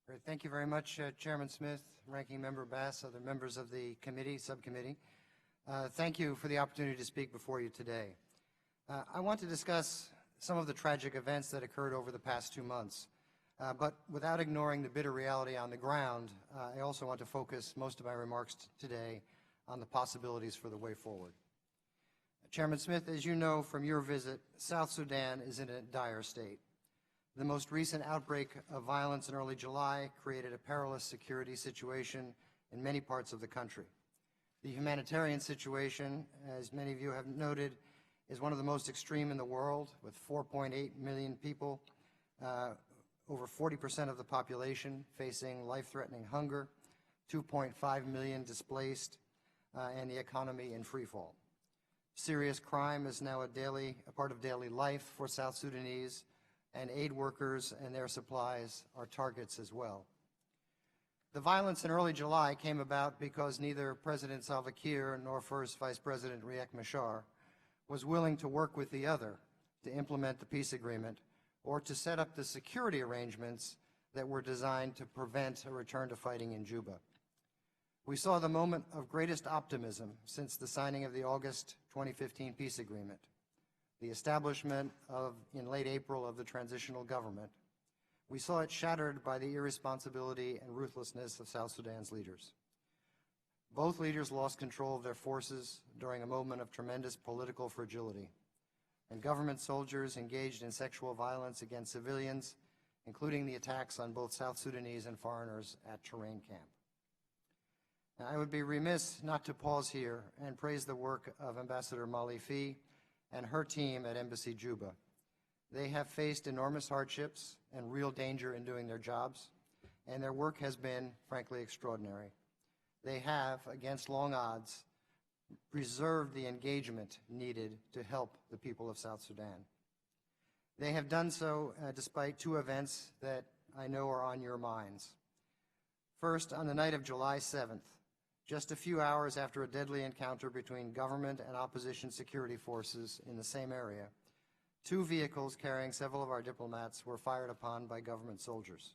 Great. Thank you very much, Chairman Smith, Ranking Member Bass, other members of the subcommittee. Thank you for the opportunity to speak before you today. I want to discuss some of the tragic events that occurred over the past 2 months, but without ignoring the bitter reality on the ground, I also want to focus most of my remarks today on the possibilities for the way forward. Chairman Smith, as you know from your visit, South Sudan is in a dire state. The most recent outbreak of violence in early July created a perilous security situation in many parts of the country. The humanitarian situation, as many of you have noted, is one of the most extreme in the world, with 4.8 million people, over 40% of the population facing life-threatening hunger, 2.5 million displaced, and the economy in freefall. Serious crime is now a part of daily life for South Sudanese, and aid workers and their supplies are targets as well. The violence in early July came about because neither President Salva Kiir nor First Vice President Riek Machar was willing to work with the other to implement the peace agreement or to set up the security arrangements that were designed to prevent a return to fighting in Juba. We saw the moment of greatest optimism since the signing of the August 2015 peace agreement, the establishment in late April of the transitional government. We saw it shattered by the irresponsibility and ruthlessness of South Sudan's leaders. Both leaders lost control of their forces during a moment of tremendous political fragility, and government soldiers engaged in sexual violence against civilians, including the attacks on both South Sudanese and foreigners at Terrain Camp. Now, I would be remiss not to pause here and praise the work of Ambassador Molly Fee and her team at Embassy Juba. They have faced enormous hardships and real danger in doing their jobs, and their work has been, frankly, extraordinary. They have, against long odds, preserved the engagement needed to help the people of South Sudan. They have done so despite 2 events that I know are on your minds. First, on the night of July 7th, just a few hours after a deadly encounter between government and opposition security forces in the same area, 2 vehicles carrying several of our diplomats were fired upon by government soldiers.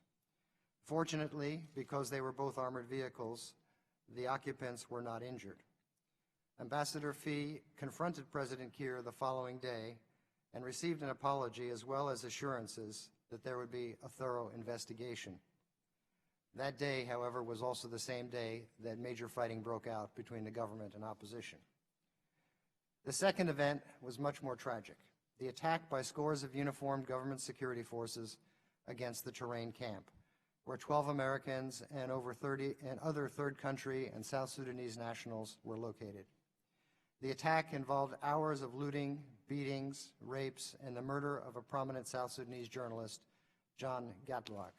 Fortunately, because they were both armored vehicles, the occupants were not injured. Ambassador Fee confronted President Kiir the following day and received an apology as well as assurances that there would be a thorough investigation. That day, however, was also the same day that major fighting broke out between the government and opposition. The second event was much more tragic: the attack by scores of uniformed government security forces against the Terrain Camp, where 12 Americans and over 30 and other third country and South Sudanese nationals were located. The attack involved hours of looting, beatings, rapes, and the murder of a prominent South Sudanese journalist, John Gatluak.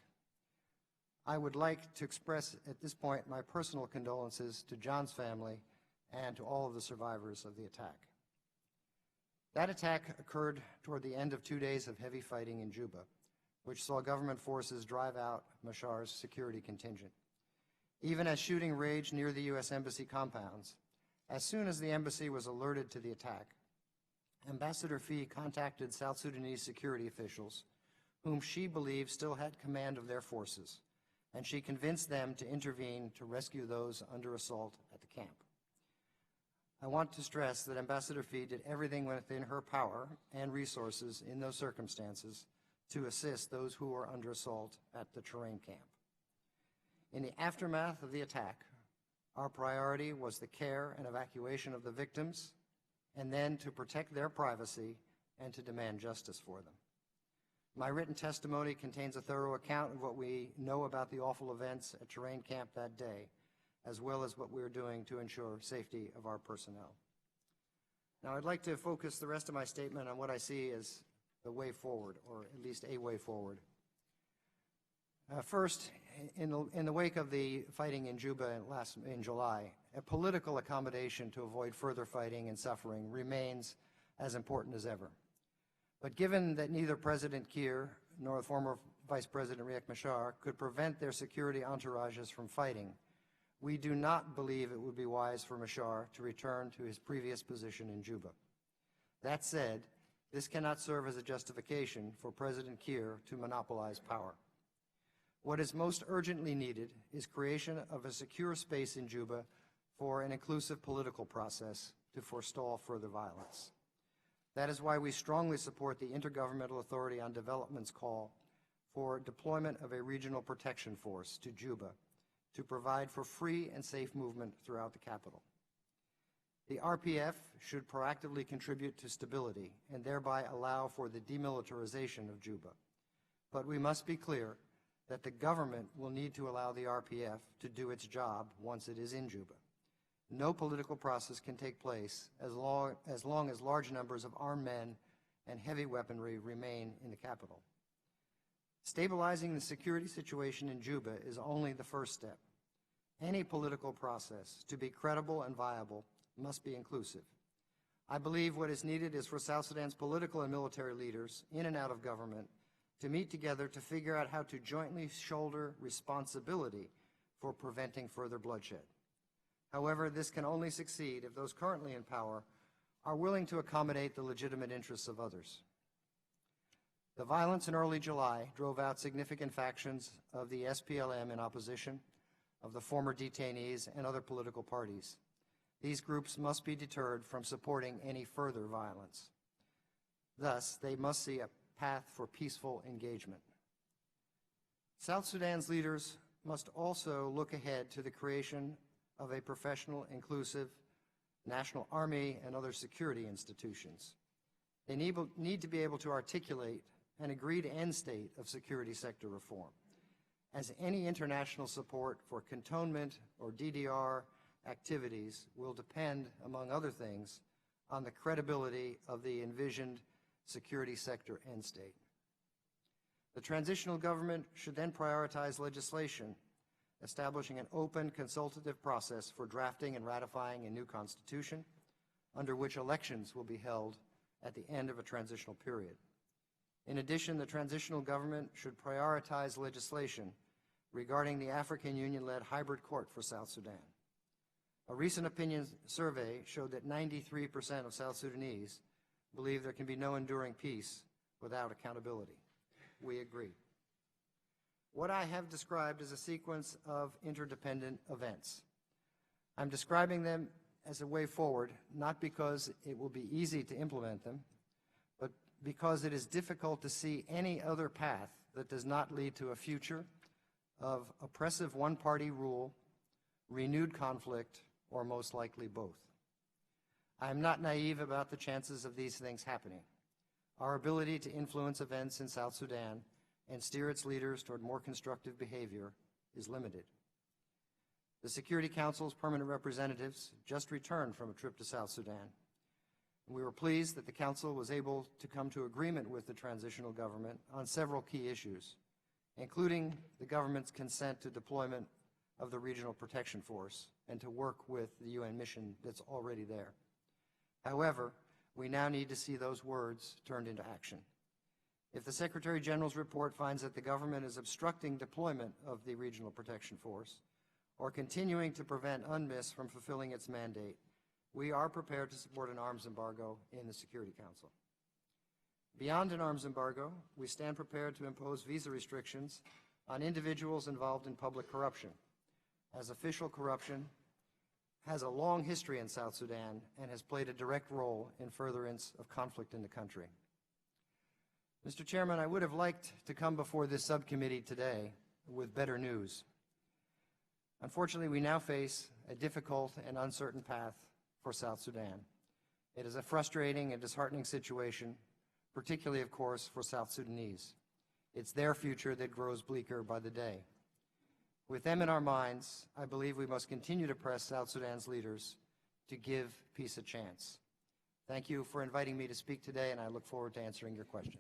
I would like to express at this point my personal condolences to John's family and to all of the survivors of the attack. That attack occurred toward the end of 2 days of heavy fighting in Juba, which saw government forces drive out Machar's security contingent. Even as shooting raged near the U.S. Embassy compounds, as soon as the embassy was alerted to the attack, Ambassador Fee contacted South Sudanese security officials, whom she believed still had command of their forces, and she convinced them to intervene to rescue those under assault at the camp. I want to stress that Ambassador Fee did everything within her power and resources in those circumstances to assist those who were under assault at the Terrain Camp. In the aftermath of the attack, our priority was the care and evacuation of the victims, and then to protect their privacy and to demand justice for them. My written testimony contains a thorough account of what we know about the awful events at Terrain Camp that day, as well as what we are doing to ensure safety of our personnel. Now, I'd like to focus the rest of my statement on what I see as the way forward, or at least a way forward. First, in the wake of the fighting in Juba in July, a political accommodation to avoid further fighting and suffering remains as important as ever. But given that neither President Kiir nor the former Vice President Riek Machar could prevent their security entourages from fighting, we do not believe it would be wise for Machar to return to his previous position in Juba. That said, this cannot serve as a justification for President Kiir to monopolize power. What is most urgently needed is creation of a secure space in Juba for an inclusive political process to forestall further violence. That is why we strongly support the Intergovernmental Authority on Development's call for deployment of a regional protection force to Juba to provide for free and safe movement throughout the capital. The RPF should proactively contribute to stability and thereby allow for the demilitarization of Juba. But we must be clear that the government will need to allow the RPF to do its job once it is in Juba. No political process can take place as long as large numbers of armed men and heavy weaponry remain in the capital. Stabilizing the security situation in Juba is only the first step. Any political process, to be credible and viable, must be inclusive. I believe what is needed is for South Sudan's political and military leaders, in and out of government, to meet together to figure out how to jointly shoulder responsibility for preventing further bloodshed. However, this can only succeed if those currently in power are willing to accommodate the legitimate interests of others. The violence in early July drove out significant factions of the SPLM in opposition, of the former detainees, and other political parties. These groups must be deterred from supporting any further violence. Thus, they must see a path for peaceful engagement. South Sudan's leaders must also look ahead to the creation of a professional, inclusive national army and other security institutions. They need to be able to articulate an agreed end state of security sector reform, as any international support for cantonment or DDR activities will depend, among other things, on the credibility of the envisioned security sector end state. The transitional government should then prioritize legislation, establishing an open, consultative process for drafting and ratifying a new constitution, under which elections will be held at the end of a transitional period. In addition, the transitional government should prioritize legislation regarding the African Union-led hybrid court for South Sudan. A recent opinion survey showed that 93% of South Sudanese believe there can be no enduring peace without accountability. We agree. What I have described is a sequence of interdependent events. I'm describing them as a way forward, not because it will be easy to implement them, but because it is difficult to see any other path that does not lead to a future of oppressive one-party rule, renewed conflict, or most likely both. I am not naive about the chances of these things happening. Our ability to influence events in South Sudan and steer its leaders toward more constructive behavior is limited. The Security Council's permanent representatives just returned from a trip to South Sudan. We were pleased that the Council was able to come to agreement with the transitional government on several key issues, including the government's consent to deployment of the Regional Protection Force and to work with the UN mission that's already there. However, we now need to see those words turned into action. If the Secretary General's report finds that the government is obstructing deployment of the Regional Protection Force or continuing to prevent UNMISS from fulfilling its mandate, we are prepared to support an arms embargo in the Security Council. Beyond an arms embargo, we stand prepared to impose visa restrictions on individuals involved in public corruption, as official corruption has a long history in South Sudan and has played a direct role in furtherance of conflict in the country. Mr. Chairman, I would have liked to come before this subcommittee today with better news. Unfortunately, we now face a difficult and uncertain path for South Sudan. It is a frustrating and disheartening situation, particularly, of course, for South Sudanese. It's their future that grows bleaker by the day. With them in our minds, I believe we must continue to press South Sudan's leaders to give peace a chance. Thank you for inviting me to speak today, and I look forward to answering your questions.